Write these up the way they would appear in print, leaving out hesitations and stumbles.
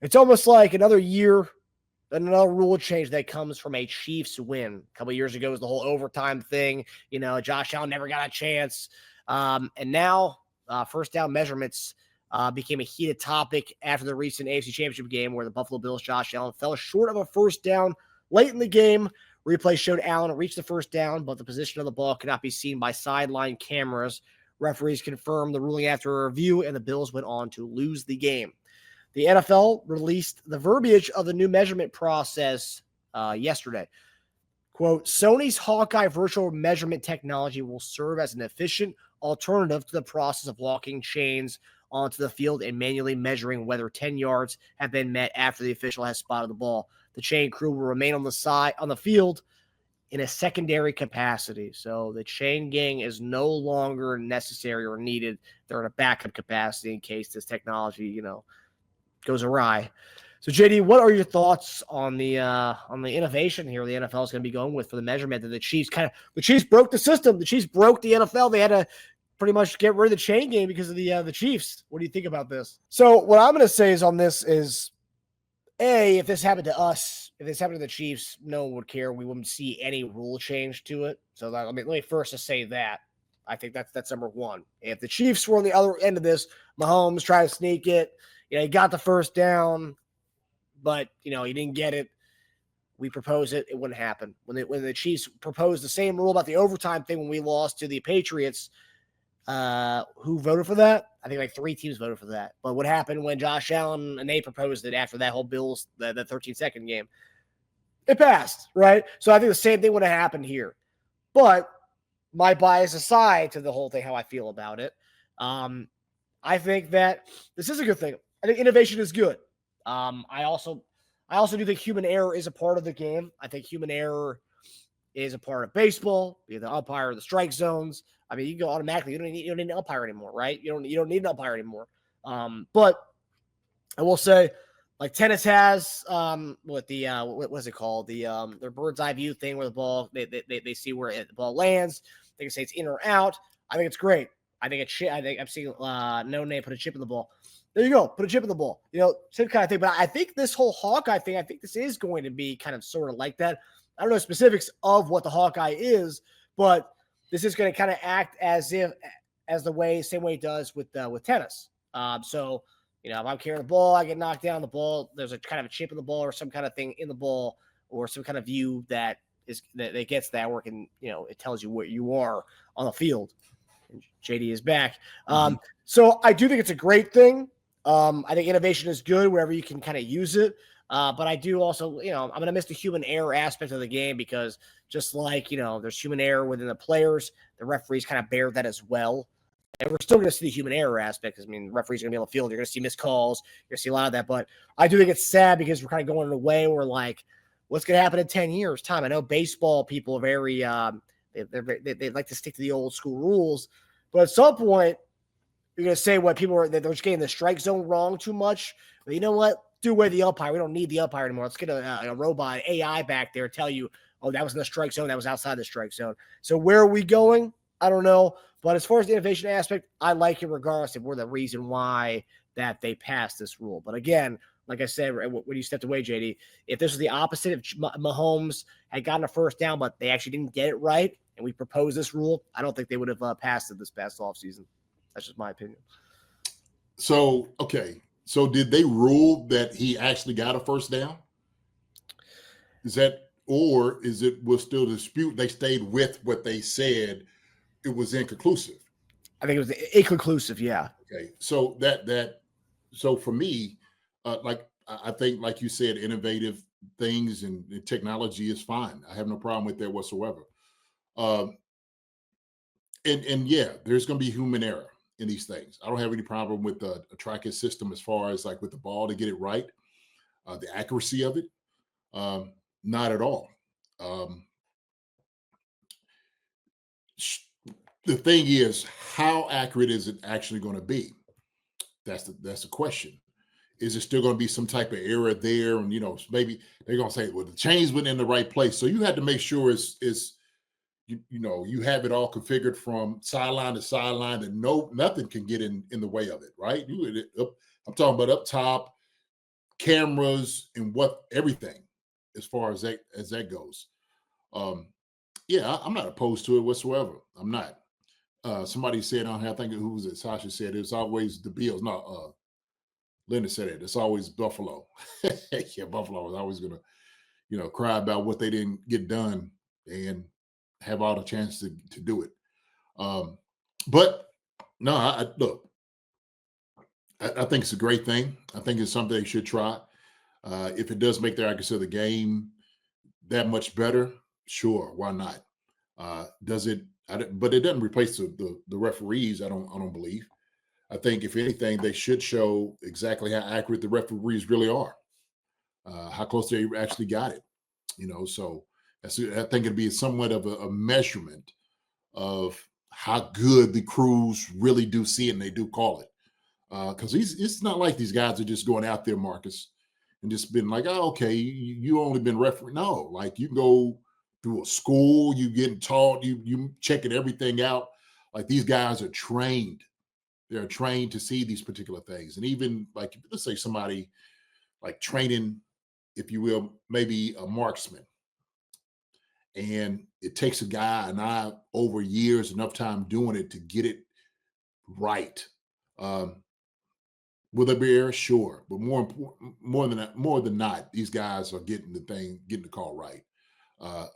It's almost like another year, another rule change that comes from a Chiefs win. A couple of years ago was the whole overtime thing. Josh Allen never got a chance. And now first down measurements became a heated topic after the recent AFC Championship game where the Buffalo Bills' Josh Allen fell short of a first down late in the game. Replay showed Allen reached the first down, but the position of the ball could not be seen by sideline cameras. Referees confirmed the ruling after a review, and the Bills went on to lose the game. The NFL released the verbiage of the new measurement process yesterday. Quote, Sony's Hawkeye virtual measurement technology will serve as an efficient alternative to the process of walking chains onto the field and manually measuring whether 10 yards have been met after the official has spotted the ball. The chain crew will remain on the field in a secondary capacity. So the chain gang is no longer necessary or needed. They're in a backup capacity in case this technology, goes awry. So JD, what are your thoughts on the innovation here the NFL is going to be going with for the measurement that the Chiefs broke the system. The Chiefs broke the NFL. They had to pretty much get rid of the chain game because of the Chiefs. What do you think about this? So what I'm going to say is on this is, if this happened to us, if this happened to the Chiefs, no one would care. We wouldn't see any rule change to it. So let me first just say that. I think that's number one. If the Chiefs were on the other end of this, Mahomes tried to sneak it, he got the first down, but he didn't get it. We proposed it, it wouldn't happen. When the Chiefs proposed the same rule about the overtime thing when we lost to the Patriots, who voted for that? I think like 3 teams voted for that. But what happened when Josh Allen and they proposed it after that whole Bills, the 13-second game? It passed, right? So I think the same thing would have happened here. But my bias aside to the whole thing, how I feel about it, I think that this is a good thing. I think innovation is good. I also do think human error is a part of the game. I think human error is a part of baseball, be it the umpire, the strike zones. I mean, you can go automatically. You don't need an umpire anymore, right? You don't need an umpire anymore. But I will say, like tennis has what is it called? Their bird's eye view thing where the ball they see where the ball lands. They can say it's in or out. I think it's great. I think I'm seeing No Name put a chip in the ball. There you go. Put a chip in the ball. Same kind of thing. But I think this whole Hawkeye thing, I think this is going to be kind of sort of like that. I don't know specifics of what the Hawkeye is, but this is going to kind of act same way it does with tennis. So if I'm carrying the ball, I get knocked down the ball. There's a kind of a chip in the ball or some kind of thing in the ball or some kind of view that gets that working. It tells you where you are on the field. And JD is back. So I do think it's a great thing. I think innovation is good wherever you can kind of use it. But I do also, I'm going to miss the human error aspect of the game because just like, there's human error within the players, the referees kind of bear that as well. And we're still going to see the human error aspect because, referees are going to be on the field. You're going to see missed calls. You're going to see a lot of that. But I do think it's sad because we're kind of going in a way where, like, what's going to happen in 10 years' time? I know baseball people are very they like to stick to the old school rules. But at some point, you're going to say they're just getting the strike zone wrong too much. But you know what? Do away the umpire. We don't need the umpire anymore. Let's get a robot AI back there tell you, oh, that was in the strike zone. That was outside the strike zone. So where are we going? I don't know. But as far as the innovation aspect, I like it regardless if we're the reason why that they passed this rule. But again, like I said, when you stepped away, JD, if this was the opposite, if Mahomes had gotten a first down, but they actually didn't get it right, and we proposed this rule, I don't think they would have passed it this past offseason. That's just my opinion. So, okay. So did they rule that he actually got a first down? Or is it was still a dispute? They stayed with what they said. It was inconclusive. I think it was inconclusive. Yeah. Okay. So so for me, I think, like you said, innovative things and technology is fine. I have no problem with that whatsoever. And yeah, there's going to be human error in these things. I don't have any problem with a tracking system as far as like with the ball to get it right, the accuracy of it. Not at all. The thing is, how accurate is it actually going to be? That's the question. Is it still going to be some type of error there? And maybe they're going to say, well, the chains went in the right place. So you had to make sure you have it all configured from sideline to sideline that nothing can get in the way of it, right? I'm talking about up top, cameras and what everything as far as that goes. Yeah, I'm not opposed to it whatsoever. I'm not. Somebody said on here, I think who was it? Sasha said it's always the Bills. No, Linda said it. It's always Buffalo. Yeah, Buffalo is always gonna, cry about what they didn't get done and have all the chance to do it. But no, look. I think it's a great thing. I think it's something they should try. If it does make their accuracy of the game that much better, sure, why not? Does it? But it doesn't replace the referees. I don't believe. I think if anything, they should show exactly how accurate the referees really are, how close they actually got it. So I think it'd be somewhat of a measurement of how good the crews really do see it and they do call it. Because it's not like these guys are just going out there, Marcus, and just been like, oh, okay, you only been referee. No, like you go through a school, you getting taught, you checking everything out. Like these guys are trained. They're trained to see these particular things. And even like, let's say somebody like training, if you will, maybe a marksman. And it takes a guy and I over years, enough time doing it to get it right. Will there be error? Sure, but more than not, these guys are getting the call right.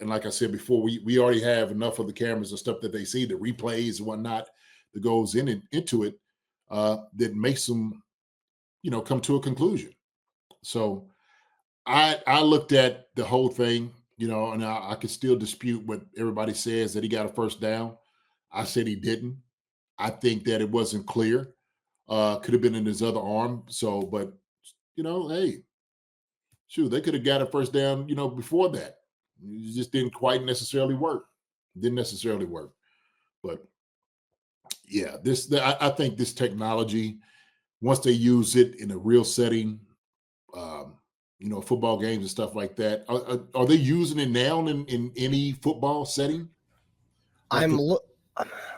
And like I said before, we already have enough of the cameras and stuff that they see, the replays and whatnot that goes into it that makes them, come to a conclusion. So I looked at the whole thing, and I can still dispute what everybody says that he got a first down. I said he didn't. I think that it wasn't clear. Could have been in his other arm. So, but hey, shoot, they could have got a first down, before that. It just didn't quite necessarily work. Didn't necessarily work. But yeah, I think this technology, once they use it in a real setting, um, football games and stuff like that, are they using it now in any football setting? Like I'm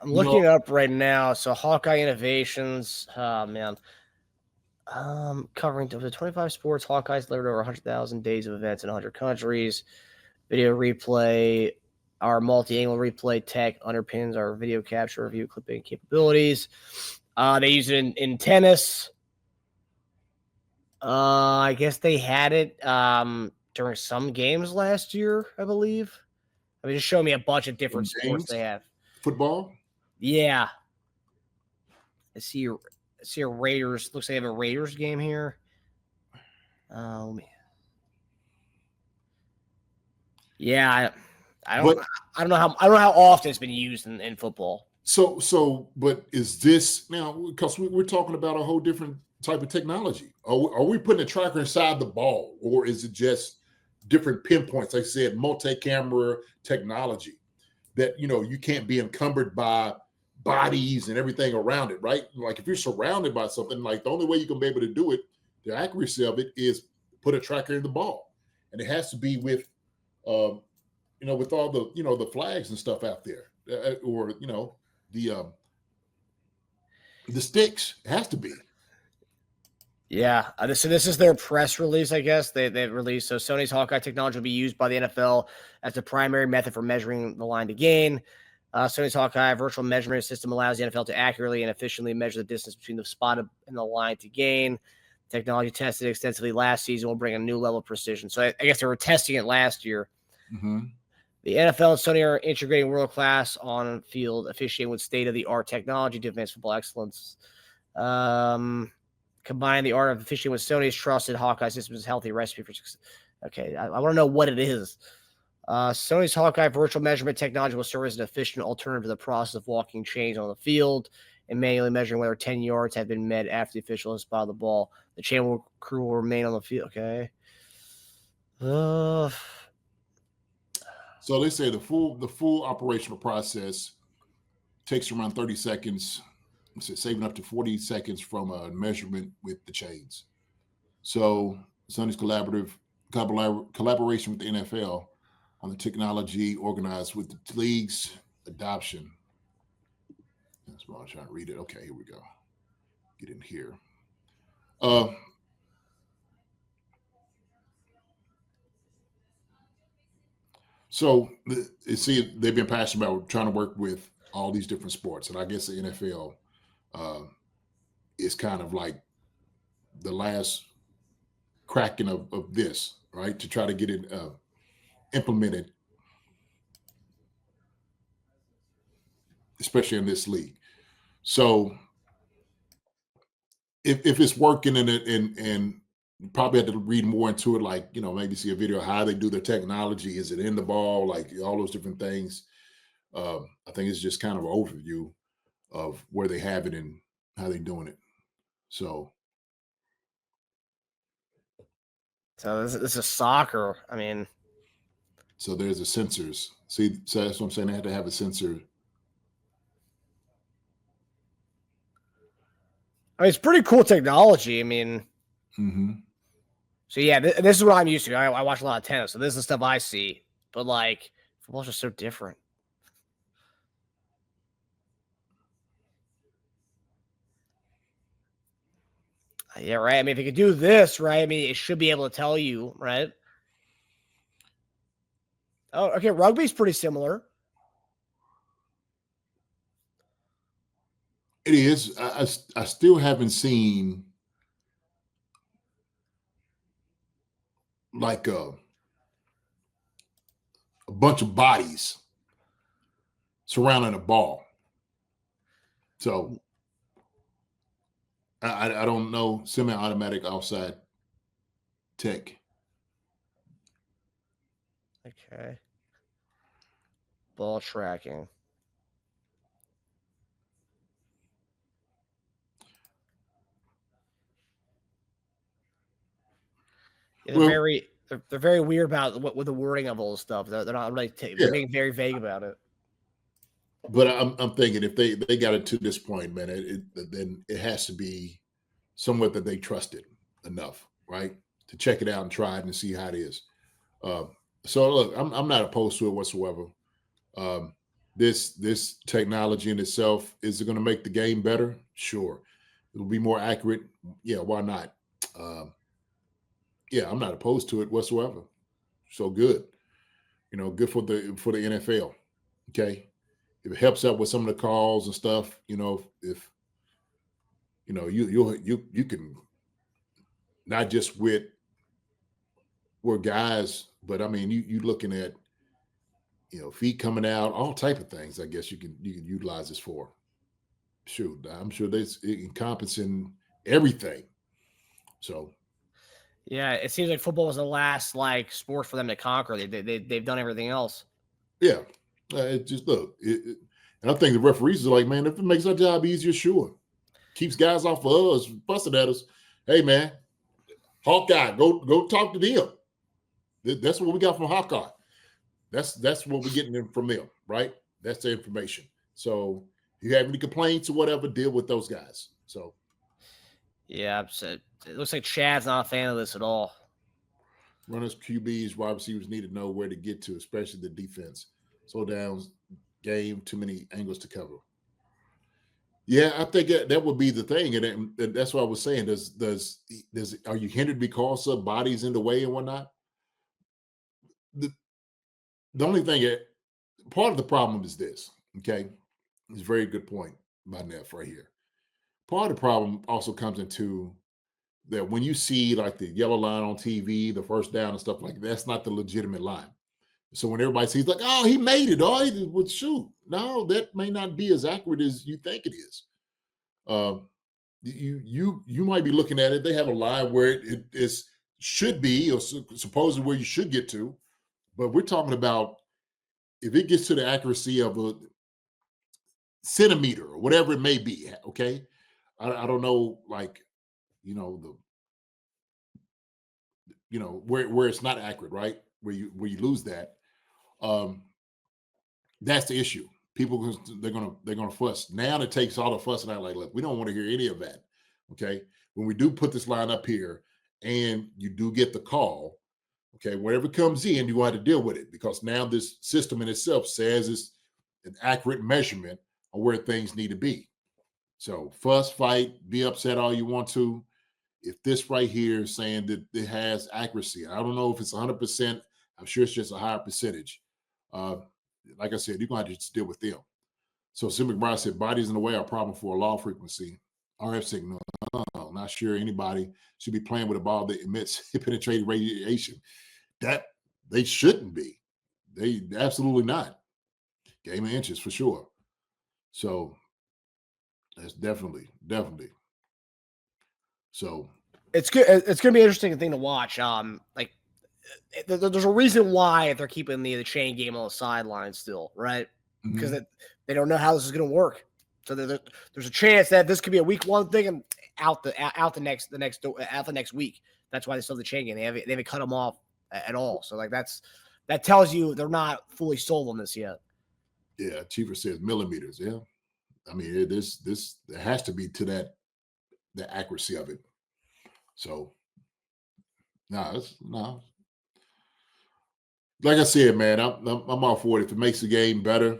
looking it up right now. So Hawkeye Innovations, man. Covering the 25 sports, Hawkeyes delivered over 100,000 days of events in 100 countries. Video replay, our multi-angle replay tech underpins our video capture, review, clipping capabilities. They use it in tennis. I guess they had it during some games last year, I believe. I mean, just show me a bunch of different sports they have. Football? Yeah. I see a Raiders. Looks like they have a Raiders game here. Yeah, I don't know how often it's been used in football. So, but is this now because we're talking about a whole different type of technology? Are we putting a tracker inside the ball, or is it just different pinpoints? Like I said, multi-camera technology that you can't be encumbered by bodies and everything around it, right? Like if you're surrounded by something, like the only way you can be able to do it, the accuracy of it is put a tracker in the ball, and it has to be with, with all the the flags and stuff out there, or the sticks. It has to be. Yeah. So this is their press release, I guess. They released. So Sony's Hawkeye technology will be used by the NFL as the primary method for measuring the line to gain. Sony's Hawkeye virtual measurement system allows the NFL to accurately and efficiently measure the distance between the spot and the line to gain. Technology tested extensively last season will bring a new level of precision. So I guess they were testing it last year. Mm-hmm. The NFL and Sony are integrating world-class on-field officiating with state-of-the-art technology to advance football excellence. Combine the art of officiating with Sony's trusted Hawkeye system's healthy recipe for success. Okay, I want to know what it is. Sony's Hawkeye virtual measurement technology will serve as an efficient alternative to the process of walking chains on the field and manually measuring whether 10 yards have been met after the official has spotted the ball. The chain crew will remain on the field. Okay. So they say the full operational process takes around 30 seconds. It's saving up to 40 seconds from a measurement with the chains. So Sony's collaboration with the NFL on the technology organized with the league's adoption. That's why I'm trying to read it. Okay, here we go. Get in here. So you see, they've been passionate about trying to work with all these different sports, and I guess the NFL uh, is kind of like the last cracking of this, right? To try to get it implemented, especially in this league. So if it's working in it, and you probably have to read more into it, like maybe see a video of how they do their technology. Is it in the ball? Like all those different things. I think it's just kind of an overview of where they have it and how they're doing it. So this is soccer. I mean, so there's the sensors. See, so that's what I'm saying. They have to have a sensor. it's pretty cool technology. I mean, Mm-hmm. so yeah, this is what I'm used to. I watch a lot of tennis, so this is the stuff I see. But like, football's just so different. Yeah, right. I mean, if you could do this, right? I mean, it should be able to tell you, right? Oh, okay. Rugby's pretty similar. It is. I still haven't seen like a bunch of bodies surrounding a ball. So I don't know semi-automatic offside tech. Okay. Ball tracking. Yeah, Well, they're very weird about what with the wording of all this stuff. They're not really they're yeah, being very vague about it. but I'm thinking if they got it to this point, man, then it has to be somewhat that they trusted enough, right, to check it out and try it and see how it is. Uh, so look, I'm not opposed to it whatsoever. Um, this technology in itself, is it going to make the game better? Sure, it'll be more accurate. Yeah, why not? Yeah, I'm not opposed to it whatsoever. So good, good for the NFL. Okay, if it helps out with some of the calls and stuff, if you can not just with guys, but I mean you looking at feet coming out, all type of things. I guess you can utilize this for. Shoot, I'm sure that's encompassing everything. So Yeah, it seems like football was the last like sport for them to conquer. They've done everything else. yeah, it just look, and I think the referees are like, man, if it makes our job easier, sure, keeps guys off of us, busting at us. Hey, man, Hawkeye, go talk to them. That's what we got from Hawkeye. That's what we're getting from them, right? That's the information. So if you have any complaints or whatever, deal with those guys. So Yeah, so it looks like Chad's not a fan of this at all. runners, QBs, wide receivers need to know where to get to, especially the defense. Slow down game, too many angles to cover. Yeah, I think that would be the thing, and that's what I was saying. Does are you hindered because of bodies in the way and whatnot? The, the only thing, part of the problem is this. Okay, it's a very good point by Neff right here. Part of the problem also comes into that when you see like the yellow line on TV, the first down and stuff like that, that's not the legitimate line. So when everybody sees like, oh, he made it, oh, he would shoot. No, that may not be as accurate as you think it is. Um, you might be looking at it. They have a line where it is should be or supposedly where you should get to, but we're talking about if it gets to the accuracy of a centimeter or whatever it may be. Okay, I don't know, like the where it's not accurate, right? Where you lose that. Um, that's the issue. People they're gonna fuss. Now it takes all the fussing out. Like, look, we don't want to hear any of that. Okay, when we do put this line up here, and you do get the call, okay, whatever comes in, you want to deal with it because now this system in itself says it's an accurate measurement of where things need to be. So fuss, fight, be upset all you want to. If this right here is saying that it has accuracy, I don't know if it's 100%. I'm sure it's just a higher percentage. like I said, you're going to have to deal with them. So Sim McBride said, bodies in the way are a problem for a low frequency RF signal. Not sure anybody should be playing with a ball that emits penetrating radiation. That they shouldn't be. They absolutely not. Game of inches for sure. So that's definitely. So it's good. It's going to be an interesting thing to watch. There's a reason why they're keeping the chain game on the sideline still, right? Because they don't know how this is going to work. So there's a chance that this could be a week one thing and out the next week. That's why they still have the chain game. They haven't cut them off at all. So like that tells you they're not fully sold on this yet. Yeah, Cheever says millimeters. Yeah, I mean this there has to be to that the accuracy of it. So no. Like I said, man, I'm all for it if it makes the game better.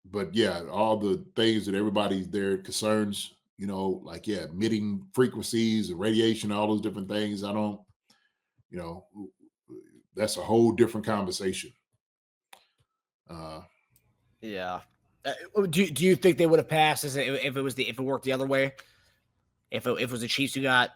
But yeah, all the things that everybody's there concerns, like emitting frequencies and radiation, all those different things. I don't, that's a whole different conversation. Yeah. Do you think they would have passed if it worked the other way? If it was the Chiefs who got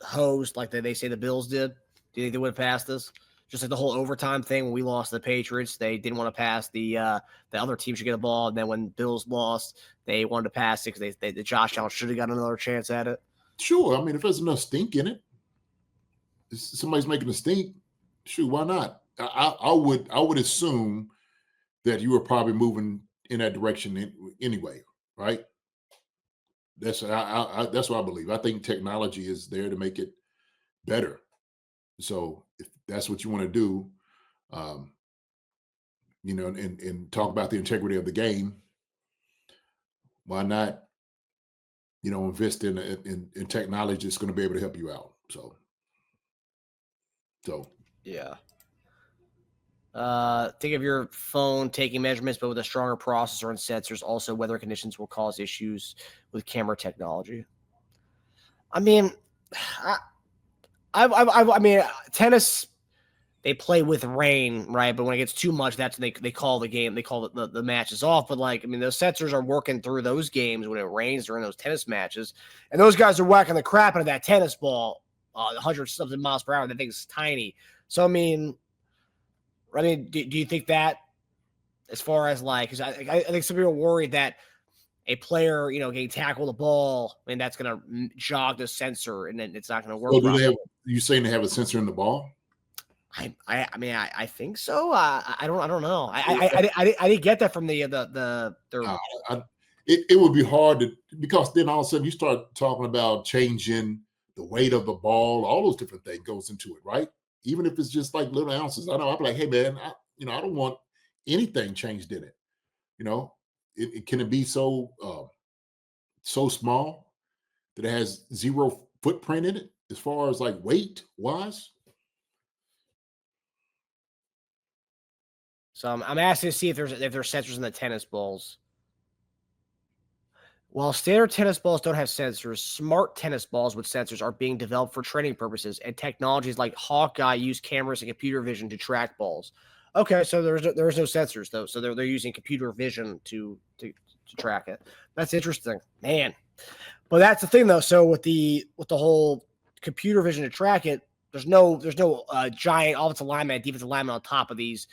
hosed like they say the Bills did, do you think they would have passed this? Just like the whole overtime thing when we lost the Patriots, they didn't want to pass the other team should get a ball, and then when Bills lost, they wanted to pass it because the Josh Allen should have got another chance at it. Sure, I mean if there's enough stink in it, if somebody's making a stink. Shoot, why not? I would assume that you were probably moving in that direction anyway, right? That's what I believe. I think technology is there to make it better. So if that's what you want to do, and talk about the integrity of the game, why not, invest in technology that's going to be able to help you out. So yeah. Think of your phone taking measurements, but with a stronger processor and sensors. Also, weather conditions will cause issues with camera technology. I mean, I mean, tennis, they play with rain, right? But when it gets too much, that's when they call the game. They call the matches off. But like, I mean, those sensors are working through those games when it rains during those tennis matches, and those guys are whacking the crap out of that tennis ball, 100-something miles per hour. That thing's tiny. So I mean, do you think that, as far as like, because I think some people are worried that a player, getting tackled the ball, and that's going to jog the sensor, and then it's not going to work. So you saying they have a sensor in the ball? I mean, I think so. I don't know. I didn't get that from it would be hard because then all of a sudden you start talking about changing the weight of the ball. All those different things goes into it, right? Even if it's just like little ounces. I know I'm like, hey man, I don't want anything changed in it. It can be so small that it has zero footprint in it as far as like weight wise. So I'm asking to see if there's sensors in the tennis balls. While standard tennis balls don't have sensors, smart tennis balls with sensors are being developed for training purposes, and technologies like Hawkeye use cameras and computer vision to track balls. Okay, so there's no sensors though, so they're using computer vision to track it. That's interesting, man. But that's the thing though. So with the whole computer vision to track it, there's no giant offensive lineman, defensive lineman on top of these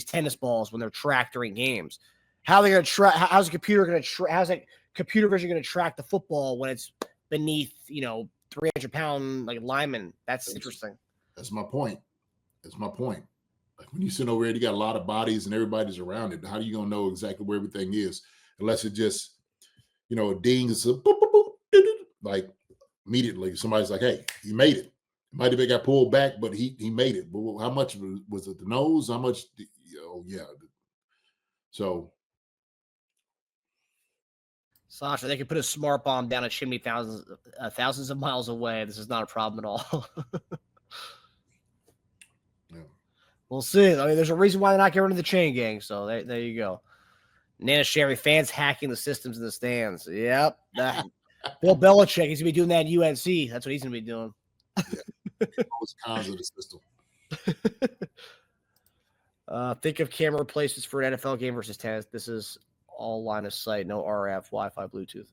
tennis balls when they're tracked during games. How are they going to track? How's the computer going to how's that computer vision going to track the football when it's beneath 300-pound like linemen? That's interesting. That's my point. Like when you sit over here, you got a lot of bodies and everybody's around it. How are you going to know exactly where everything is unless it just dings boop, boop, boop, doo, doo, like immediately somebody's like, hey, he made it. Might have got pulled back, but he made it. But how much was it? The nose? How much? Yeah. So, Sasha, they could put a smart bomb down a chimney thousands of miles away. This is not a problem at all. yeah. We'll see. I mean, there's a reason why they're not getting rid of the chain gang. So there you go. Nana Sherry, fans hacking the systems in the stands. Yep. Bill Belichick, he's going to be doing that in UNC. That's what he's going to be doing. Yeah. Those cons of the system. Think of camera replacements for an NFL game versus tennis. This is all line of sight, no RF, Wi-Fi, Bluetooth.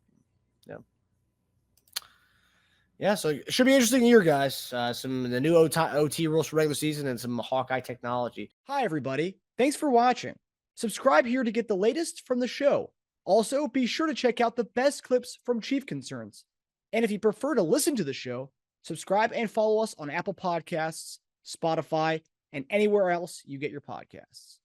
Yeah, so it should be an interesting year, guys. The new OT rules for regular season and some Hawkeye technology. Hi, everybody. Thanks for watching. Subscribe here to get the latest from the show. Also, be sure to check out the best clips from Chief Concerns. And if you prefer to listen to the show, subscribe and follow us on Apple Podcasts, Spotify, and anywhere else you get your podcasts.